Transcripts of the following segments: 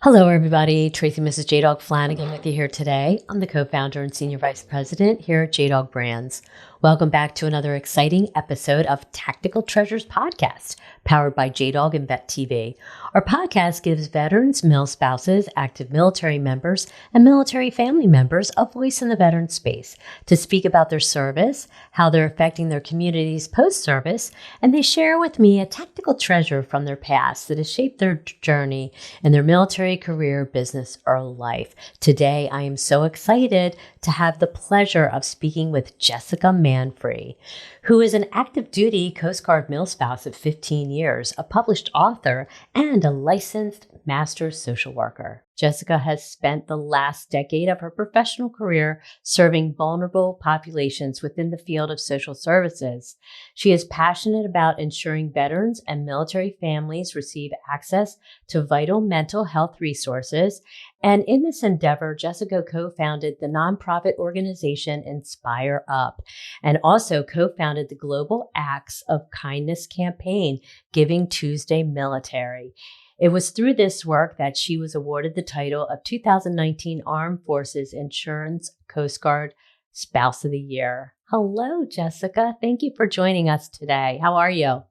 Hello, everybody. Tracy Mrs. JDog Flanagan with you here today. I'm the co-founder and senior vice president here at JDog Brands. Welcome back to another exciting episode of Tactical Treasures Podcast, powered by JDog and Vet TV. Our podcast gives veterans, MilSpouses, active military members, and military family members a voice in the veteran space to speak about their service, how they're affecting their communities post-service, and they share with me a tactical treasure from their past that has shaped their journey in their military career, business, or life. Today, I am so excited to have the pleasure of speaking with Jessica Manfre, who is an active duty Coast Guard MilSpouse of 15 years, a published author, and a licensed master social worker. Jessica has spent the last decade of her professional career serving vulnerable populations within the field of social services. She is passionate about ensuring veterans and military families receive access to vital mental health resources. And in this endeavor, Jessica co-founded the nonprofit organization Inspire Up and also co-founded the Global Acts of Kindness campaign, Giving Tuesday Military. It was through this work that she was awarded the title of 2019 Armed Forces Insurance Coast Guard Spouse of the Year. Hello, Jessica. Thank you for joining us today. How are you?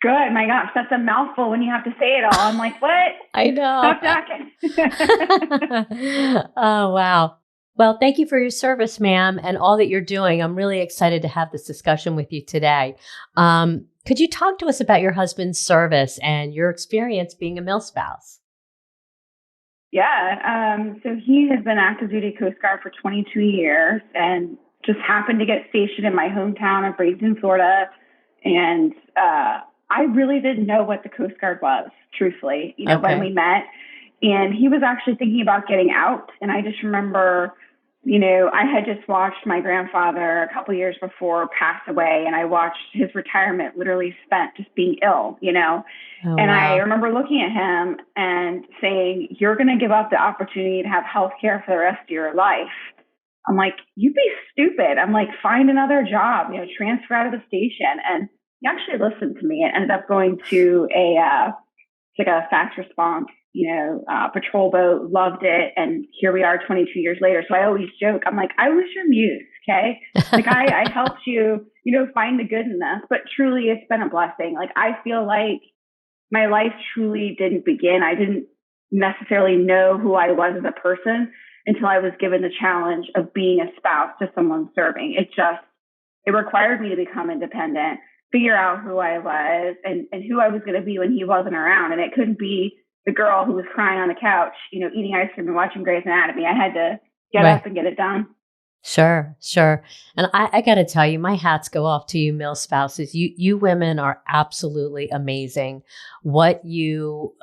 Good. My gosh, that's a mouthful when you have to say it all. I'm like, what? I know. Stop talking. Oh, wow. Well, thank you for your service, ma'am, and all that you're doing. I'm really excited to have this discussion with you today. Could you talk to us about your husband's service and your experience being a MilSpouse? Yeah. So he has been active duty Coast Guard for 22 years and just happened to get stationed in my hometown of Bradenton, Florida. And I really didn't know what the Coast Guard was, truthfully, when we met. And he was actually thinking about getting out. And I just remember, I had just watched my grandfather a couple years before pass away, and I watched his retirement literally spent just being ill, Oh, and wow. I remember looking at him and saying, you're going to give up the opportunity to have health care for the rest of your life. I'm like, you'd be stupid. I'm like, find another job, transfer out of the station. And he actually listened to me and ended up going to a fast response, patrol boat, loved it. And here we are 22 years later. So I always joke, I'm like, I was your muse. Okay. Like I helped you, find the good in this, but truly it's been a blessing. Like, I feel like my life truly didn't begin. I didn't necessarily know who I was as a person until I was given the challenge of being a spouse to someone serving. It required me to become independent, figure out who I was and who I was going to be when he wasn't around. And it couldn't be the girl who was crying on the couch, eating ice cream and watching Grey's Anatomy. I had to get up and get it done. Sure. And I got to tell you, my hats go off to you, MilSpouses. You women are absolutely amazing. What you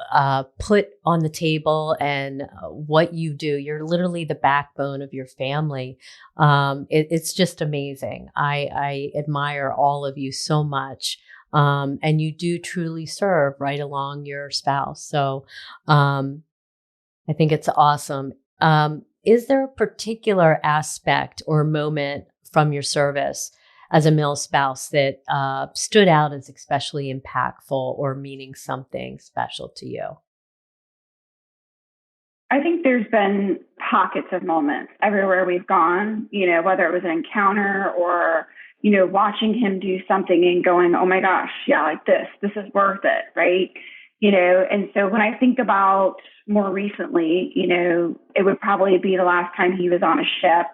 put on the table and what you do, you're literally the backbone of your family. It's just amazing. I admire all of you so much. And you do truly serve right along your spouse. So I think it's awesome. Is there a particular aspect or moment from your service as a MilSpouse that stood out as especially impactful or meaning something special to you? I think there's been pockets of moments everywhere we've gone, whether it was an encounter or, watching him do something and going, oh my gosh, yeah, like this is worth it, right? And so when I think about more recently, it would probably be the last time he was on a ship.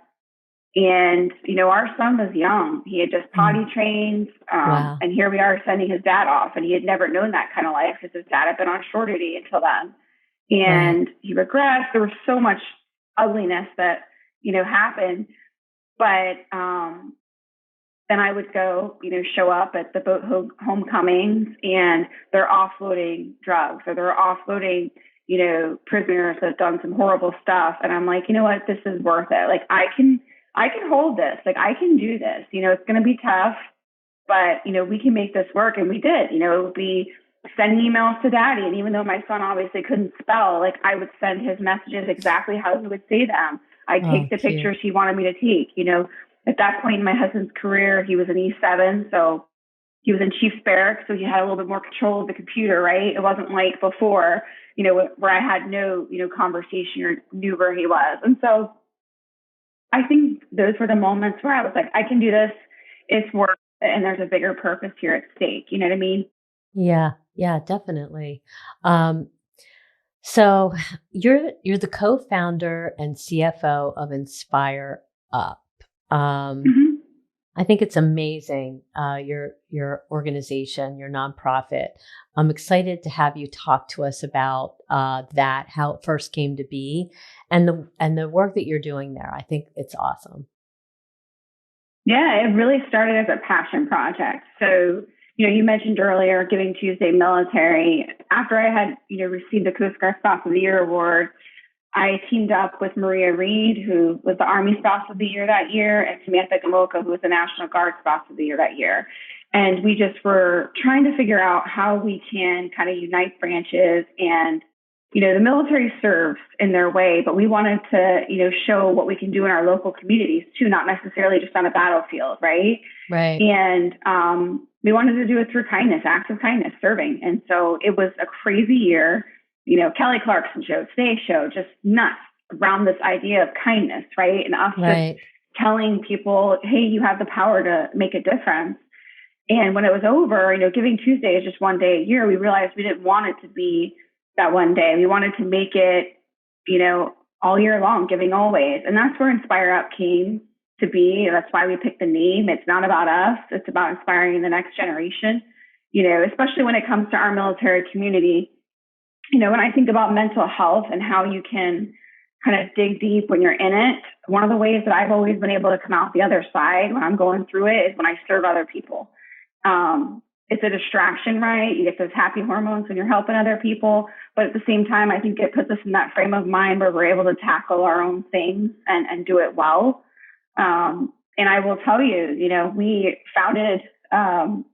And, our son was young. He had just potty trained. Wow. And here we are sending his dad off. And he had never known that kind of life because his dad had been on shore duty until then. And he regressed. There was so much ugliness that, happened. But then I would go, show up at the boat homecomings and they're offloading drugs or they're offloading, prisoners that have done some horrible stuff. And I'm like, you know what, this is worth it. Like, I can hold this. Like, I can do this. It's going to be tough, but, we can make this work. And we did. It would be sending emails to daddy. And even though my son obviously couldn't spell, like, I would send his messages exactly how he would say them. I'd take the pictures he wanted me to take. At that point in my husband's career, he was an E7. So, he was in Chief's Barracks, so he had a little bit more control of the computer, right? It wasn't like before, where I had no, conversation or knew where he was. And so I think those were the moments where I was like, I can do this. It's work, and there's a bigger purpose here at stake. You know what I mean? Yeah, yeah, definitely. So you're the co-founder and CFO of Inspire Up. Mm-hmm. I think it's amazing, your organization, your nonprofit. I'm excited to have you talk to us about that, how it first came to be, and the work that you're doing there. I think it's awesome. Yeah, it really started as a passion project. So, you mentioned earlier Giving Tuesday Military. After I had, received the Coast Guard Spouse of the Year award, I teamed up with Maria Reed, who was the Army Spouse of the Year that year, and Samantha Gamoka, who was the National Guard Spouse of the Year that year. And we just were trying to figure out how we can kind of unite branches. And, the military serves in their way, but we wanted to, show what we can do in our local communities too, not necessarily just on a battlefield, right? Right. And we wanted to do it through kindness, acts of kindness, serving. And so it was a crazy year. Kelly Clarkson show, Today Show, just nuts around this idea of kindness, right? And us just telling people, hey, you have the power to make a difference. And when it was over, Giving Tuesday is just one day a year. We realized we didn't want it to be that one day. We wanted to make it, all year long, giving always. And that's where Inspire Up came to be. That's why we picked the name. It's not about us. It's about inspiring the next generation, especially when it comes to our military community. When I think about mental health and how you can kind of dig deep when you're in it, one of the ways that I've always been able to come out the other side when I'm going through it is when I serve other people. It's a distraction, right? You get those happy hormones when you're helping other people. But at the same time, I think it puts us in that frame of mind where we're able to tackle our own things and do it well. And I will tell you, we founded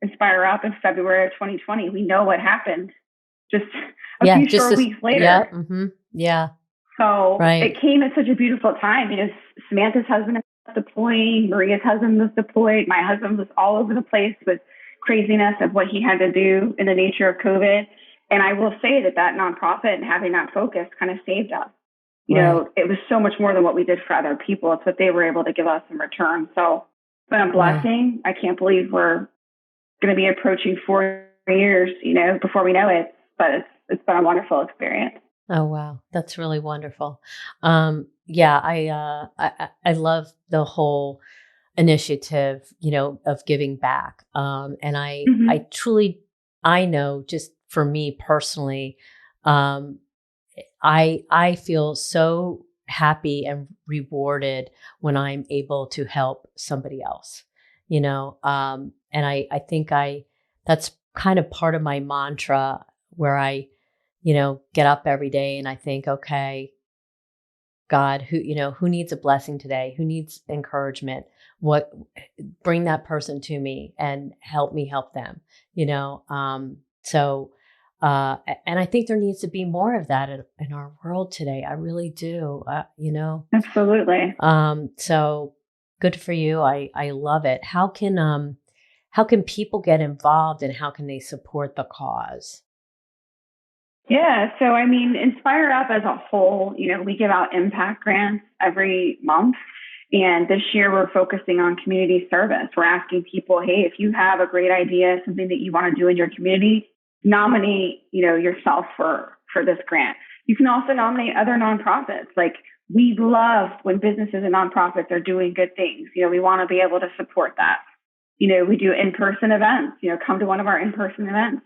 Inspire Up in February of 2020. We know what happened just a few short weeks later. Yeah. Mm-hmm. Yeah. So it came at such a beautiful time. Samantha's husband was deploying, Maria's husband was deployed. My husband was all over the place with craziness of what he had to do in the nature of COVID. And I will say that nonprofit and having that focus kind of saved us. It was so much more than what we did for other people. It's what they were able to give us in return. So it's been a blessing. I can't believe we're going to be approaching 4 years, before we know it. But it's been a wonderful experience. Oh, wow. That's really wonderful. Yeah, I love the whole initiative, of giving back. And I truly, I know just for me personally, I feel so happy and rewarded when I'm able to help somebody else, and I think that's kind of part of my mantra where I, get up every day and I think, okay, God, who needs a blessing today? Who needs encouragement? Bring that person to me and help me help them, So, and I think there needs to be more of that in our world today. I really do, Absolutely. So good for you. I love it. How can people get involved and how can they support the cause? Yeah. So, Inspire Up as a whole, we give out impact grants every month. And this year we're focusing on community service. We're asking people, hey, if you have a great idea, something that you want to do in your community, nominate, yourself for this grant. You can also nominate other nonprofits. Like, we love when businesses and nonprofits are doing good things. We want to be able to support that. We do in-person events, come to one of our in-person events.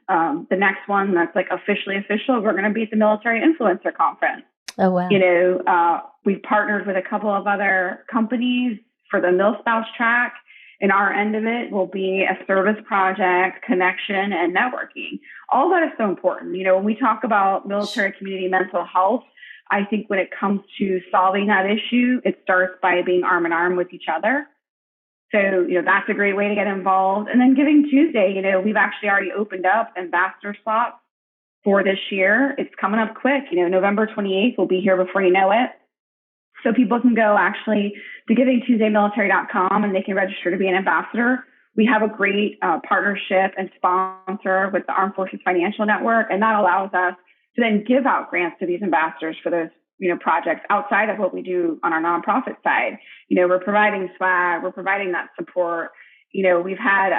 The next one that's like officially official, we're going to be at the Military Influencer Conference. Oh, wow. We've partnered with a couple of other companies for the MilSpouse track. And our end of it will be a service project, connection, and networking. All that is so important. When we talk about military community mental health, I think when it comes to solving that issue, it starts by being arm in arm with each other. So, that's a great way to get involved. And then Giving Tuesday, we've actually already opened up ambassador slots for this year. It's coming up quick. November 28th will be here before you know it. So people can go actually to givingtuesdaymilitary.com and they can register to be an ambassador. we have a great partnership and sponsor with the Armed Forces Financial Network, and that allows us to then give out grants to these ambassadors for those projects outside of what we do on our nonprofit side. We're providing swag, we're providing that support. We've had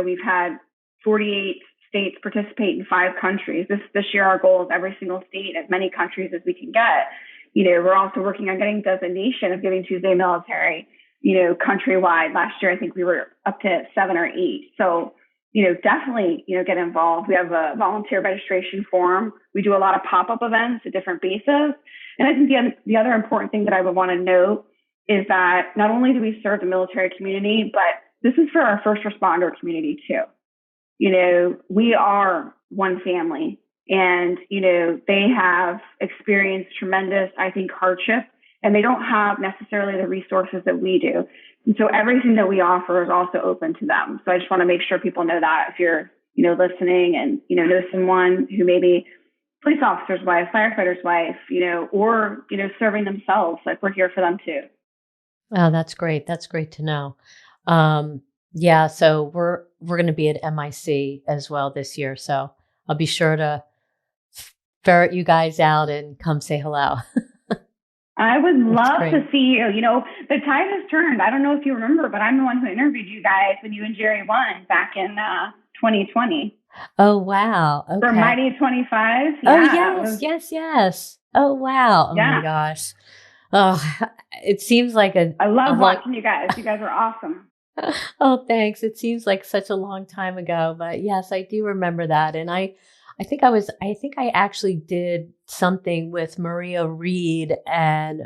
we've had 48 states participate in 5 countries. This year, our goal is every single state, as many countries as we can get. We're also working on getting designation of Giving Tuesday Military, countrywide. Last year, I think we were up to 7 or 8. So, definitely, get involved. We have a volunteer registration form. We do a lot of pop-up events at different bases. And I think the other important thing that I would want to note is that not only do we serve the military community, but this is for our first responder community too. We are one family, and, they have experienced tremendous, I think, hardship, and they don't have necessarily the resources that we do. And so everything that we offer is also open to them. So I just want to make sure people know that if you're, listening and, know someone who maybe police officer's wife, firefighter's wife, or, serving themselves, like we're here for them too. Oh, that's great. That's great to know. Yeah, so we're going to be at MIC as well this year. So I'll be sure to ferret you guys out and come say hello. I would love to see you. The tide has turned. I don't know if you remember, but I'm the one who interviewed you guys when you and Jerry won back in 2020. Oh, wow. Okay. For Mighty 25. Oh, yes. Oh, wow. Oh, yeah. my gosh. Oh, it seems like I love watching you guys. You guys are awesome. Oh, thanks. It seems like such a long time ago, but yes, I do remember that. And I think I actually did something with Maria Reed and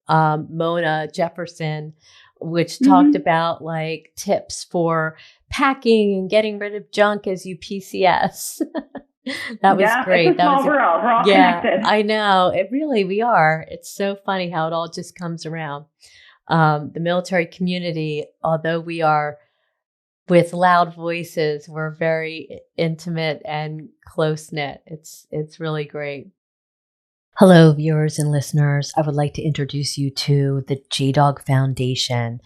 Mona Jefferson, which talked about like tips for packing and getting rid of junk as you PCS. That was great. It's a small world. We're all connected. I know. We are. It's so funny how it all just comes around. The military community, although we are with loud voices, we're very intimate and close-knit. It's really great. Hello, viewers and listeners. I would like to introduce you to the JDog Foundation,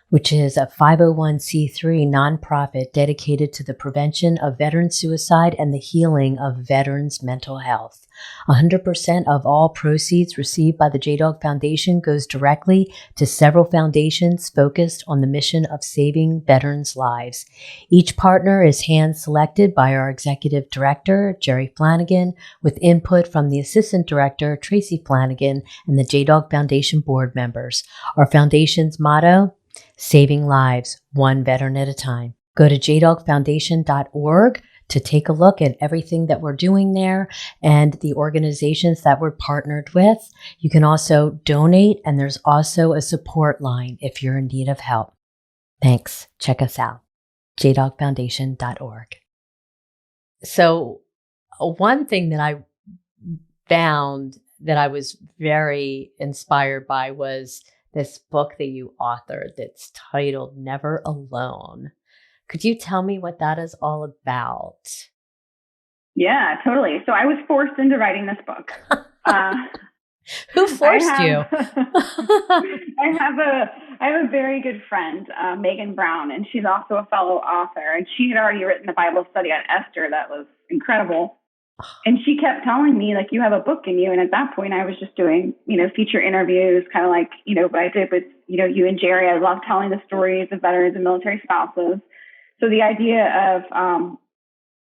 which is a 501c3 nonprofit dedicated to the prevention of veteran suicide and the healing of veterans' mental health. 100% of all proceeds received by the JDog Foundation goes directly to several foundations focused on the mission of saving veterans' lives. Each partner is hand-selected by our executive director, Jerry Flanagan, with input from the assistant director, Tracy Flanagan, and the JDog Foundation board members. Our foundation's motto: saving lives, one veteran at a time. Go to jdogfoundation.org to take a look at everything that we're doing there and the organizations that we're partnered with. You can also donate, and there's also a support line if you're in need of help. Thanks. Check us out. jdogfoundation.org. So one thing that I found that I was very inspired by was this book that you authored that's titled Never Alone. Could you tell me what that is all about? Yeah, totally. So I was forced into writing this book. Who forced you? I have a very good friend, Megan Brown, and she's also a fellow author. And she had already written a Bible study on Esther that was incredible. And she kept telling me, like, you have a book in you. And at that point, I was just doing, feature interviews, kind of like, what I did with, you and Jerry. I love telling the stories of veterans and military spouses. So the idea of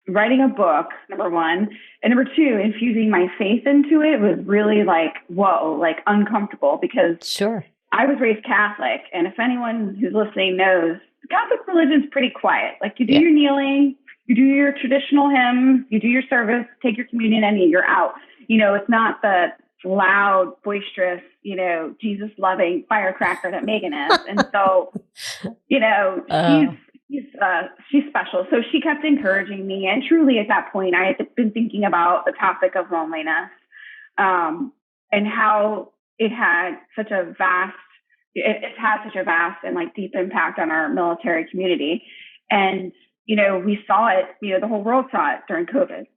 writing a book, number one, and number two, infusing my faith into it was really like, whoa, like uncomfortable, because sure, I was raised Catholic. And if anyone who's listening knows, the Catholic religion's pretty quiet. Like, you do your kneeling, you do your traditional hymns, you do your service, take your communion, and you're out. It's not the loud, boisterous, Jesus loving firecracker that Megan is. And so, she's special. So she kept encouraging me. And truly at that point, I had been thinking about the topic of loneliness, and how it had such a vast and like deep impact on our military community. And, we saw it, the whole world saw it during COVID,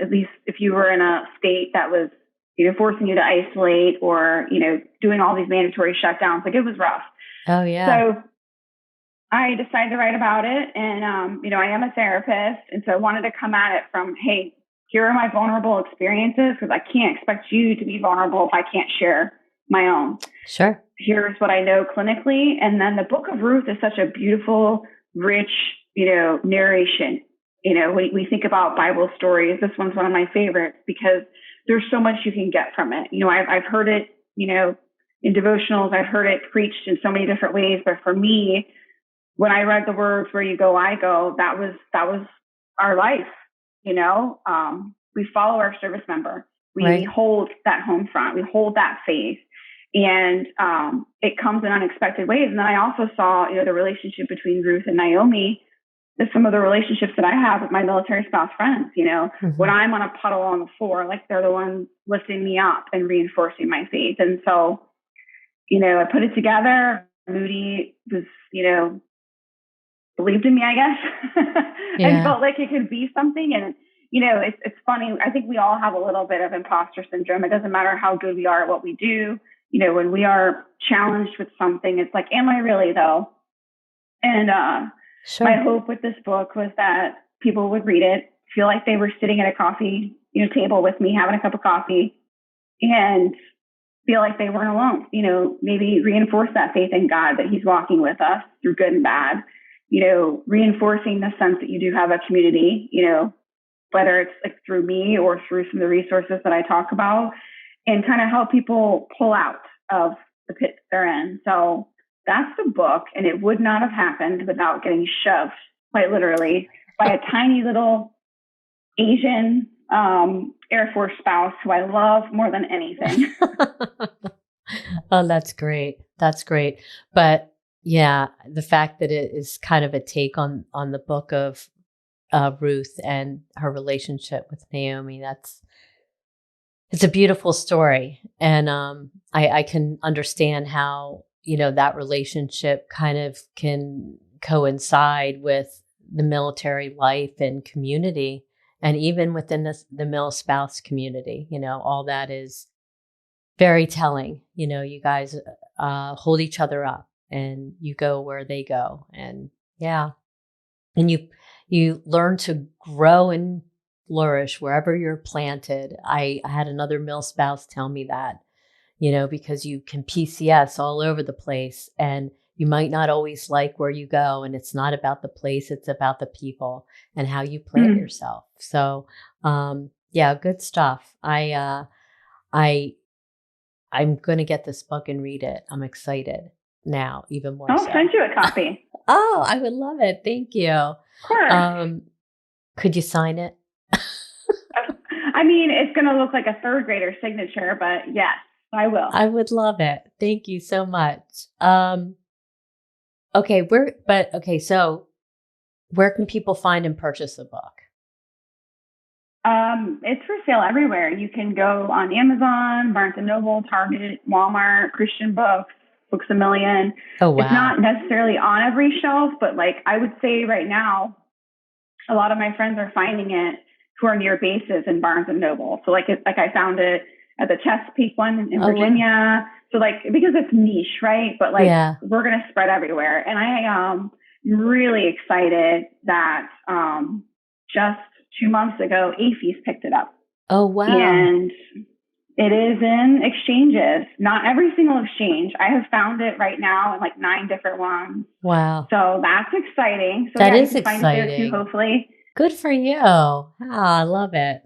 at least if you were in a state that was, forcing you to isolate or, doing all these mandatory shutdowns, like it was rough. Oh yeah. So I decided to write about it. And, I am a therapist. And so I wanted to come at it from, hey, here are my vulnerable experiences, because I can't expect you to be vulnerable if I can't share my own. Sure. Here's what I know clinically. And then the book of Ruth is such a beautiful, rich, narration. We think about Bible stories. This one's one of my favorites because there's so much you can get from it. I've heard it, in devotionals. I've heard it preached in so many different ways. But for me, when I read the words, where you go, I go, that was our life. We follow our service member. We hold that home front. We hold that faith. And it comes in unexpected ways. And then I also saw, the relationship between Ruth and Naomi, some of the relationships that I have with my military spouse friends, when I'm on a puddle on the floor, like they're the ones lifting me up and reinforcing my faith. And so, I put it together. Moody was, believed in me, I guess, and felt like it could be something. And, it's funny. I think we all have a little bit of imposter syndrome. It doesn't matter how good we are at what we do. When we are challenged with something, it's like, am I really though? And sure. My hope with this book was that people would read it, feel like they were sitting at a coffee table with me, having a cup of coffee, and feel like they weren't alone. Maybe reinforce that faith in God, that He's walking with us through good and bad. Reinforcing the sense that you do have a community. Whether it's like through me or through some of the resources that I talk about, and kind of help people pull out of the pit they're in. So that's the book. And it would not have happened without getting shoved, quite literally, by a tiny little Asian Air Force spouse who I love more than anything. Oh, that's great. That's great. But yeah, the fact that it is kind of a take on the book of Ruth and her relationship with Naomi, it's a beautiful story. And I can understand how, that relationship kind of can coincide with the military life and community, and even within the MilSpouse community. All that is very telling. You guys hold each other up, and you go where they go. And yeah. And you learn to grow and flourish wherever you're planted. I had another MilSpouse tell me that, because you can PCS all over the place, and you might not always like where you go. And it's not about the place, it's about the people and how you plant yourself. So, yeah, good stuff. I'm going to get this book and read it. I'm excited now, even more. I'll send you a copy. Oh, I would love it. Thank you. Of course. Could you sign it? I mean, it's going to look like a third grader signature, but yes, I will. I would love it. Thank you so much. So where can people find and purchase the book? It's for sale everywhere. You can go on Amazon, Barnes & Noble, Target, Walmart, Christian Books, Books A Million. Oh, wow. It's not necessarily on every shelf, but I would say right now, a lot of my friends are finding it who are near bases in Barnes & Noble. So I found it at the Chesapeake one in Virginia. Wow. So because it's niche, right? But we're going to spread everywhere. And I am really excited that just 2 months ago, AAFES picked it up. Oh, wow. And it is in exchanges, not every single exchange. I have found it right now in 9 different ones. Wow. So that's exciting. So that is exciting. Find it there too, hopefully. Good for you. Oh, I love it.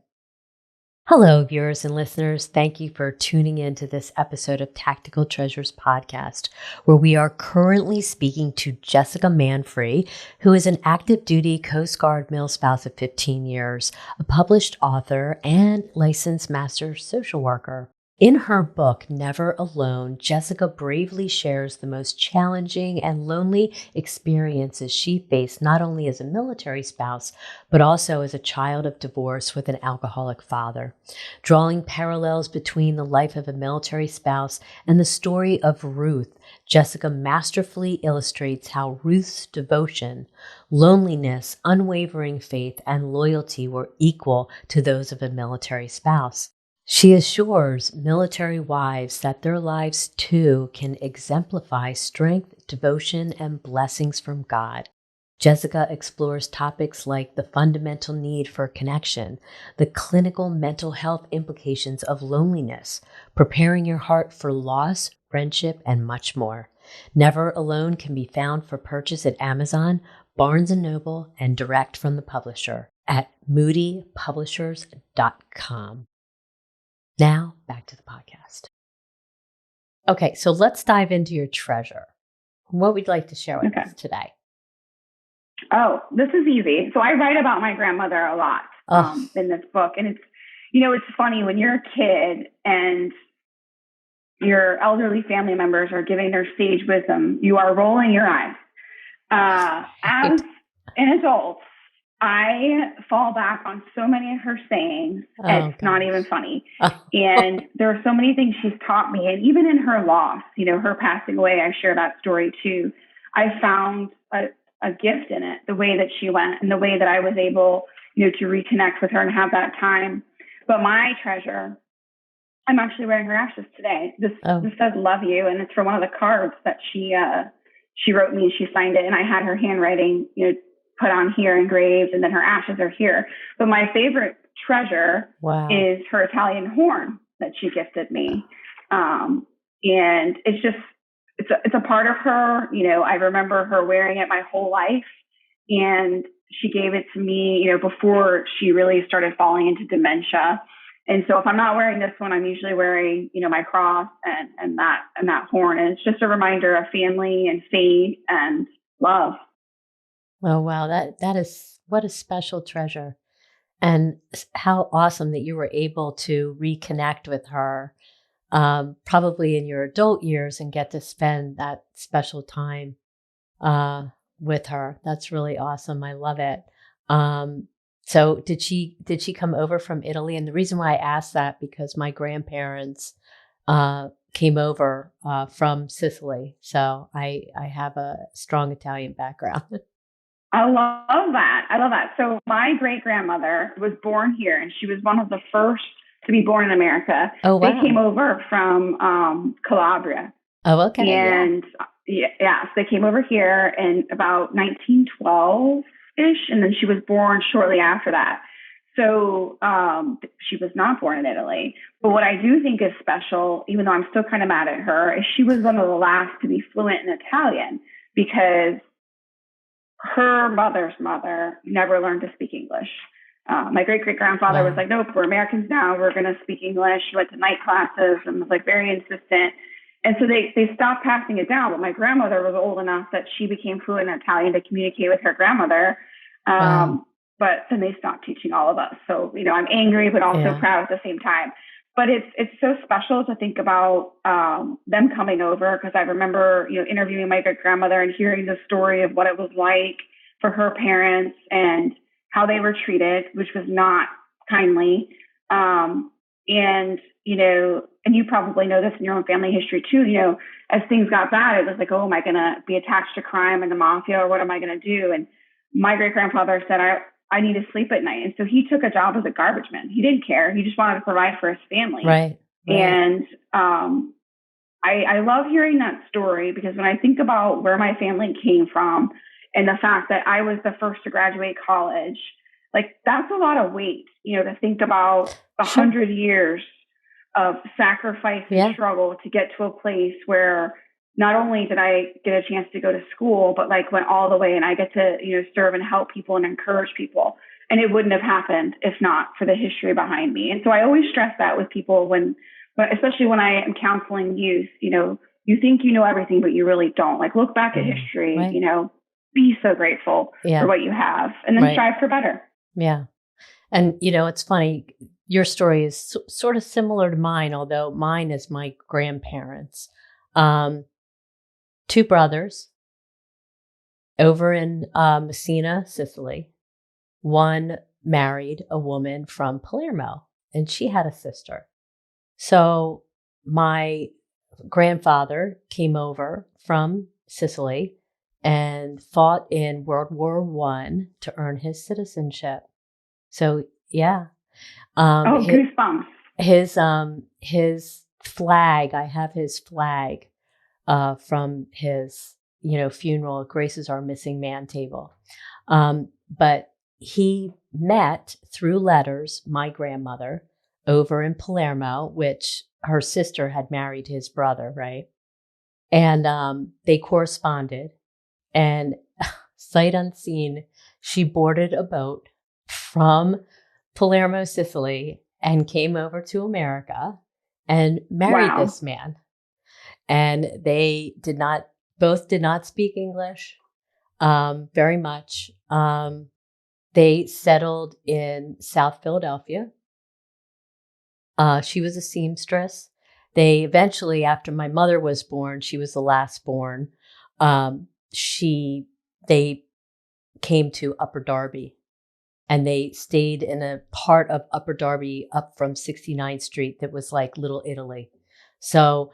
Hello, viewers and listeners. Thank you for tuning in to this episode of Tactical Treasures podcast, where we are currently speaking to Jessica Manfre, who is an active duty Coast Guard MilSpouse of 15 years, a published author, and licensed master social worker. In her book, Never Alone, Jessica bravely shares the most challenging and lonely experiences she faced not only as a military spouse, but also as a child of divorce with an alcoholic father. Drawing parallels between the life of a military spouse and the story of Ruth, Jessica masterfully illustrates how Ruth's devotion, loneliness, unwavering faith, and loyalty were equal to those of a military spouse. She assures military wives that their lives too can exemplify strength, devotion, and blessings from God. Jessica explores topics like the fundamental need for connection, the clinical mental health implications of loneliness, preparing your heart for loss, friendship, and much more. Never Alone can be found for purchase at Amazon, Barnes & Noble, and direct from the publisher at moodypublishers.com. Now, back to the podcast. Okay, so let's dive into your treasure. What would you like to share with us today? Oh, this is easy. So I write about my grandmother a lot in this book. And it's, it's funny when you're a kid and your elderly family members are giving their sage wisdom, you are rolling your eyes. As an adult, I fall back on so many of her sayings. It's not even funny. And there are so many things she's taught me. And even in her loss, her passing away, I share that story too. I found a gift in it, the way that she went and the way that I was able, to reconnect with her and have that time. But my treasure, I'm actually wearing her ashes today. This says "Love You," and it's from one of the cards that she wrote me and she signed it. And I had her handwriting, put on here, engraved, and then her ashes are here. But my favorite treasure is her Italian horn that she gifted me. And it's just, it's a part of her. I remember her wearing it my whole life, and she gave it to me, before she really started falling into dementia. And so if I'm not wearing this one, I'm usually wearing, my cross and that horn. And it's just a reminder of family and faith and love. Oh, wow. That is, what a special treasure. And how awesome that you were able to reconnect with her, probably in your adult years, and get to spend that special time with her. That's really awesome. I love it. So did she come over from Italy? And the reason why I asked that, because my grandparents came over from Sicily. So I have a strong Italian background. I love that. So my great-grandmother was born here, and she was one of the first to be born in America. Oh, wow. They came over from Calabria. Oh, okay. And so they came over here in about 1912-ish, and then she was born shortly after that. So she was not born in Italy. But what I do think is special, even though I'm still kind of mad at her, is she was one of the last to be fluent in Italian, because her mother's mother never learned to speak English. My great-great-grandfather was like, nope, we're Americans now. We're going to speak English. She went to night classes and was like very insistent. And so they stopped passing it down. But my grandmother was old enough that she became fluent in Italian to communicate with her grandmother. But then they stopped teaching all of us. So, I'm angry, but also proud at the same time. But it's so special to think about them coming over, because I remember, interviewing my great-grandmother and hearing the story of what it was like for her parents and how they were treated, which was not kindly. And you probably know this in your own family history too, as things got bad, it was like, oh, am I going to be attached to crime and the mafia, or what am I going to do? And my great-grandfather said, I need to sleep at night. And so he took a job as a garbage man. He didn't care. He just wanted to provide for his family. Right. And I love hearing that story, because when I think about where my family came from and the fact that I was the first to graduate college, like, that's a lot of weight, to think about 100 years of sacrifice and struggle to get to a place where not only did I get a chance to go to school, but like went all the way, and I get to, serve and help people and encourage people. And it wouldn't have happened if not for the history behind me. And so I always stress that with people especially when I am counseling youth, you think you know everything, but you really don't. Like, look back at history, be so grateful for what you have, and then strive for better. Yeah. And, it's funny. Your story is sort of similar to mine, although mine is my grandparents. Two brothers over in Messina, Sicily. One married a woman from Palermo, and she had a sister. So my grandfather came over from Sicily and fought in World War I to earn his citizenship. So, yeah. Goosebumps. his flag, I have his flag from his, funeral. It graces our missing man table. But he met through letters my grandmother over in Palermo, which her sister had married his brother, right? And they corresponded, and sight unseen, she boarded a boat from Palermo, Sicily, and came over to America and married this man. And they both did not speak English very much. They settled in South Philadelphia. She was a seamstress. They eventually, after my mother was born, she was the last born. They came to Upper Darby, and they stayed in a part of Upper Darby up from 69th Street that was like Little Italy. So,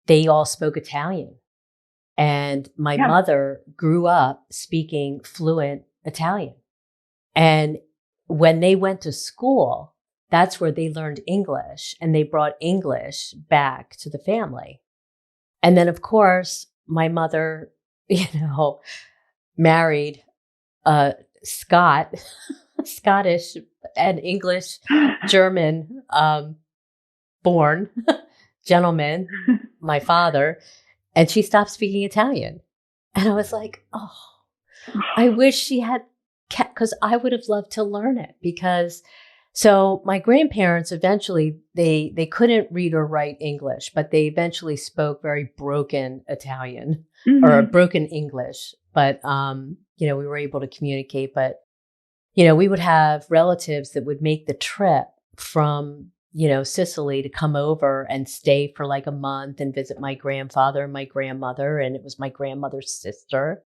they all spoke Italian, and my mother grew up speaking fluent Italian. And when they went to school, that's where they learned English, and they brought English back to the family. And then, of course, my mother, married a Scottish and English, German born gentleman, my father, and she stopped speaking Italian. And I was like, oh, I wish she had kept, because I would have loved to learn it. So my grandparents eventually, they couldn't read or write English, but they eventually spoke very broken Italian or broken English. But, we were able to communicate. But, we would have relatives that would make the trip from, Sicily to come over and stay for like a month and visit my grandfather and my grandmother. And it was my grandmother's sister.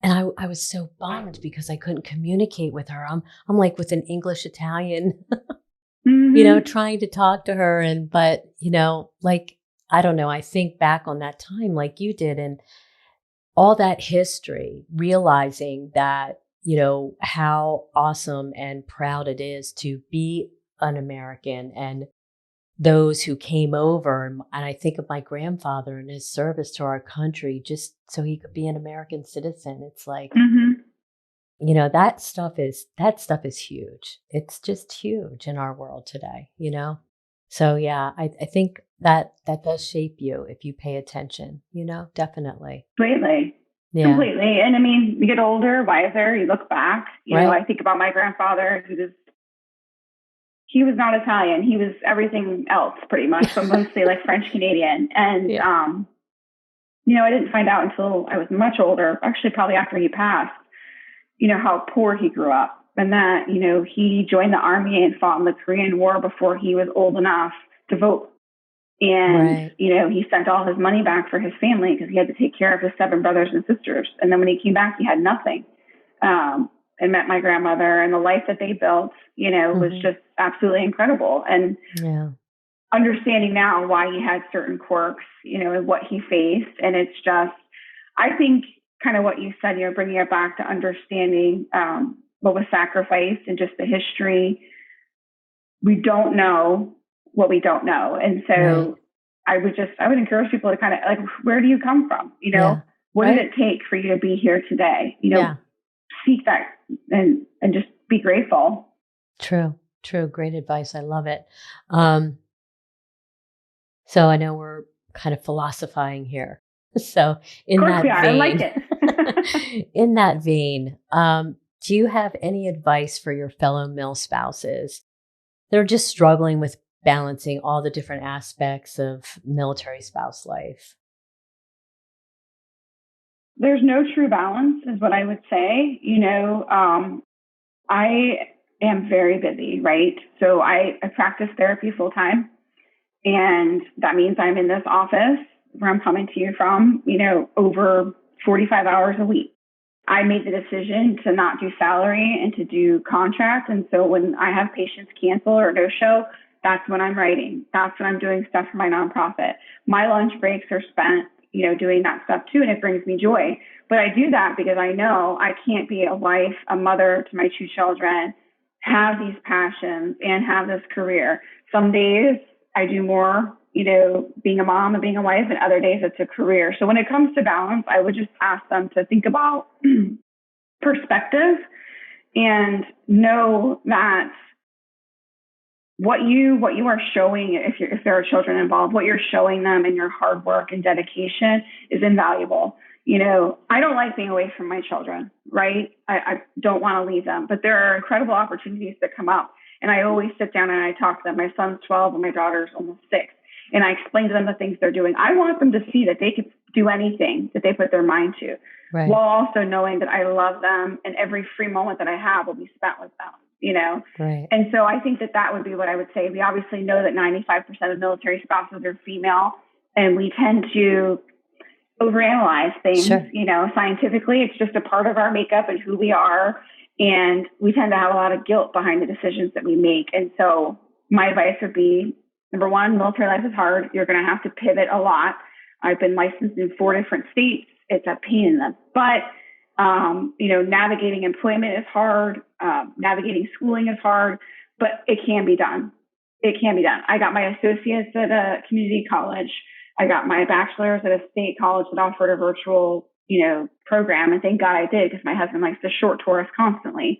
And I was so bummed because I couldn't communicate with her. I'm like with an English Italian, trying to talk to her. But I don't know, I think back on that time like you did, and all that history, realizing that, how awesome and proud it is to be an American, and those who came over. And I think of my grandfather and his service to our country just so he could be an American citizen. It's like, that stuff is huge. It's just huge in our world today, So yeah, I think that does shape you if you pay attention, definitely. Completely. Yeah. Completely. And I mean, you get older, wiser, you look back, I think about my grandfather he was not Italian. He was everything else pretty much, but mostly like French Canadian. And, I didn't find out until I was much older, actually probably after he passed, how poor he grew up, and that, he joined the army and fought in the Korean War before he was old enough to vote. And, he sent all his money back for his family because he had to take care of his 7 brothers and sisters. And then when he came back, he had nothing. And met my grandmother, and the life that they built, was just absolutely incredible. And understanding now why he had certain quirks, and what he faced. And it's just, I think kind of what you said, bringing it back to understanding what was sacrificed and just the history. We don't know what we don't know. And so I would encourage people to kind of like, where do you come from? What did it take for you to be here today? Seek that and just be grateful. True. Great advice. I love it. So I know we're kind of philosophizing here. So in that vein, I like it. In that vein, do you have any advice for your fellow MilSpouses? They're just struggling with balancing all the different aspects of military spouse life. There's no true balance is what I would say. I am very busy, right? So I practice therapy full time. And that means I'm in this office where I'm coming to you from, over 45 hours a week. I made the decision to not do salary and to do contract. And so when I have patients cancel or no show, that's when I'm writing. That's when I'm doing stuff for my nonprofit. My lunch breaks are spent doing that stuff too. And it brings me joy. But I do that because I know I can't be a wife, a mother to my 2 children, have these passions and have this career. Some days I do more, you know, being a mom and being a wife, and other days it's a career. So when it comes to balance, I would just ask them to think about perspective and know that what you are showing, if there are children involved, what you're showing them in your hard work and dedication is invaluable. You know, I don't like being away from my children, right? I don't want to leave them, but there are incredible opportunities that come up. And I always sit down and I talk to them. My son's 12 and my daughter's almost 6. And I explain to them the things they're doing. I want them to see that they could do anything that they put their mind to, Right. while also knowing that I love them and every free moment that I have will be spent with them, you know? Right. And so I think that that would be what I would say. We obviously know that 95% of military spouses are female, and we tend to overanalyze things, Sure. you know, scientifically. It's just a part of our makeup and who we are. And we tend to have a lot of guilt behind the decisions that we make. And so my advice would be, number one, military life is hard. You're going to have to pivot a lot. I've been licensed in 4 different states. It's a pain in the butt. You know, navigating employment is hard. Navigating schooling is hard, but it can be done. It can be done. I got my associates at a community college. I got my bachelor's at a state college that offered a virtual, you know, program. And thank God I did, because my husband likes to short tour us constantly.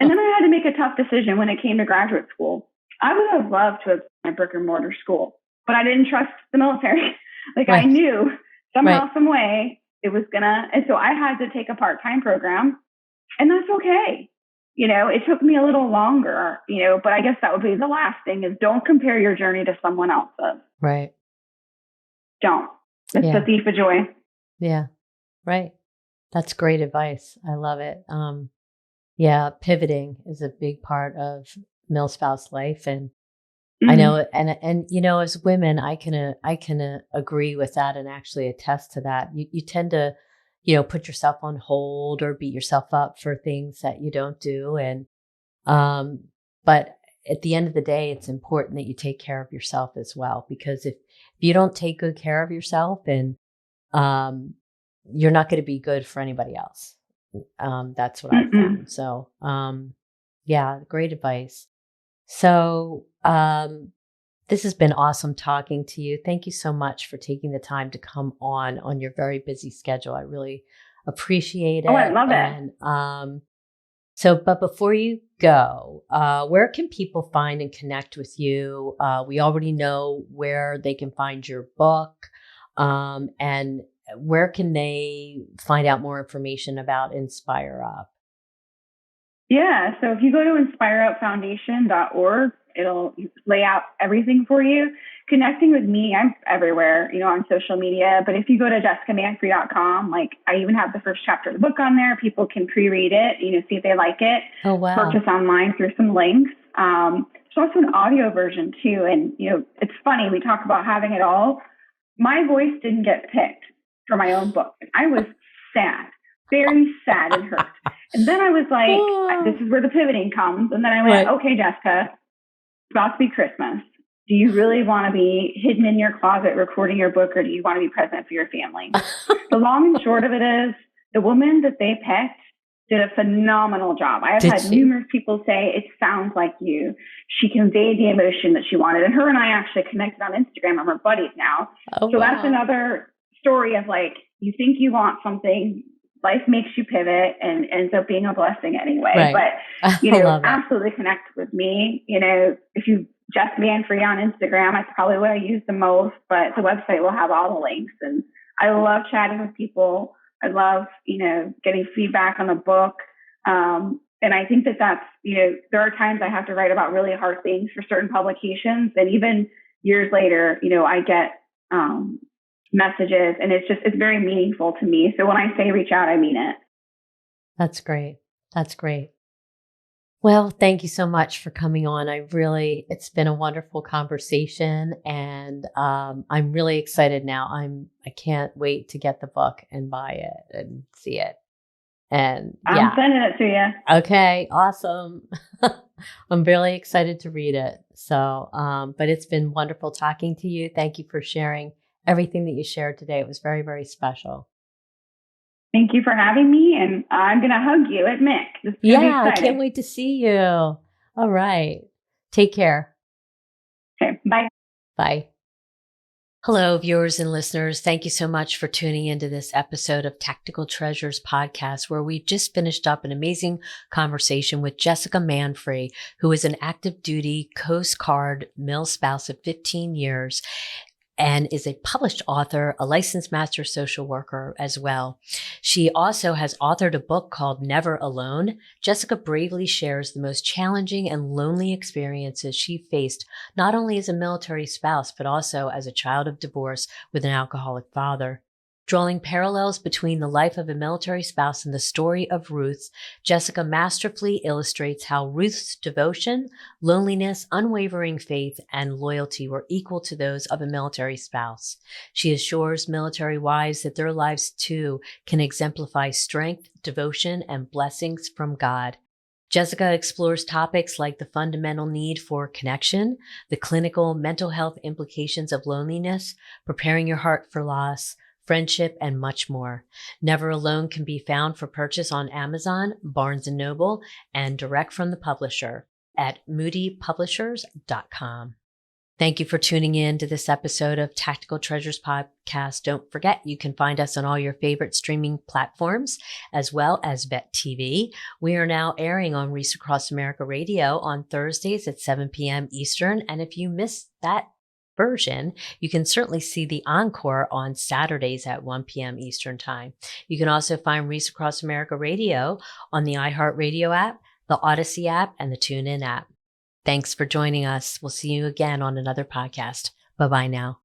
And then I had to make a tough decision when it came to graduate school. I would have loved to have been a brick and mortar school, but I didn't trust the military. Like Right. I knew somehow, Right. some way it was gonna, and so I had to take a part-time program, and that's okay. You know, it took me a little longer, you know, but I guess that would be the last thing is don't compare your journey to someone else's. Right. Don't. It's Yeah. a thief of joy. Yeah. Right. That's great advice. I love it. Yeah, pivoting is a big part of MilSpouse life, and I know, and you know, as women, I can agree with that and actually attest to that. You tend to, you know, put yourself on hold or beat yourself up for things that you don't do, and but at the end of the day, it's important that you take care of yourself as well, because if you don't take good care of yourself, and you're not going to be good for anybody else. That's what I've found. So, yeah, great advice. So, this has been awesome talking to you. Thank you so much for taking the time to come on your very busy schedule. I really appreciate it. Oh, I love it. And, but before you go, where can people find and connect with you? We already know where they can find your book, and where can they find out more information about Inspire Up? Yeah. So if you go to inspireupfoundation.org, it'll lay out everything for you. Connecting with me, I'm everywhere, you know, on social media. But if you go to jessicamanfre.com, like I even have the first chapter of the book on there. People can pre-read it, you know, see if they like it. Oh, wow. Purchase online through some links. There's also an audio version too. And, you know, it's funny. We talk about having it all. My voice didn't get picked for my own book. I was sad, very sad and hurt. And then I was like, this is where the pivoting comes. And then I went, okay, Jessica, it's about to be Christmas. Do you really want to be hidden in your closet recording your book, or do you want to be present for your family? The long and short of it is the woman that they picked did a phenomenal job. I have had numerous people say, it sounds like you. She conveyed the emotion that she wanted. And her and I actually connected on Instagram. I'm her buddies now. So that's another story of like, you think you want something, life makes you pivot and ends up being a blessing anyway. Right. But, you know, absolutely connect with me. You know, if you Jessica Manfre on Instagram, that's probably what I use the most, but the website will have all the links. And I love chatting with people. I love, you know, getting feedback on the book. And I think that that's, you know, there are times I have to write about really hard things for certain publications. And even years later, you know, I get messages, and it's very meaningful to me. So when I say reach out, I mean it. That's great. That's great. Well, thank you so much for coming on. It's been a wonderful conversation, and I'm really excited now. I can't wait to get the book and buy it and see it. And I'm sending it to you. Okay, awesome. I'm really excited to read it. So, but it's been wonderful talking to you. Thank you for sharing everything that you shared today. It was very, very special. Thank you for having me, and I'm going to hug you at Mick. Yeah, I can't wait to see you. All right. Take care. Okay, bye. Bye. Hello, viewers and listeners. Thank you so much for tuning into this episode of Tactical Treasures podcast, where we just finished up an amazing conversation with Jessica Manfre, who is an active duty Coast Guard MilSpouse of 15 years and is a published author, a licensed master social worker as well. She also has authored a book called Never Alone. Jessica bravely shares the most challenging and lonely experiences she faced, not only as a military spouse, but also as a child of divorce with an alcoholic father. Drawing parallels between the life of a military spouse and the story of Ruth, Jessica masterfully illustrates how Ruth's devotion, loneliness, unwavering faith, and loyalty were equal to those of a military spouse. She assures military wives that their lives too can exemplify strength, devotion, and blessings from God. Jessica explores topics like the fundamental need for connection, the clinical mental health implications of loneliness, preparing your heart for loss, friendship, and much more. Never Alone can be found for purchase on Amazon, Barnes & Noble, and direct from the publisher at moodypublishers.com. Thank you for tuning in to this episode of Tactical Treasures Podcast. Don't forget, you can find us on all your favorite streaming platforms, as well as Vet TV. We are now airing on Reese Across America Radio on Thursdays at 7 p.m. Eastern. And if you missed that version, you can certainly see the encore on Saturdays at 1 p.m. Eastern Time. You can also find Reese Across America Radio on the iHeartRadio app, the Odyssey app, and the TuneIn app. Thanks for joining us. We'll see you again on another podcast. Bye-bye now.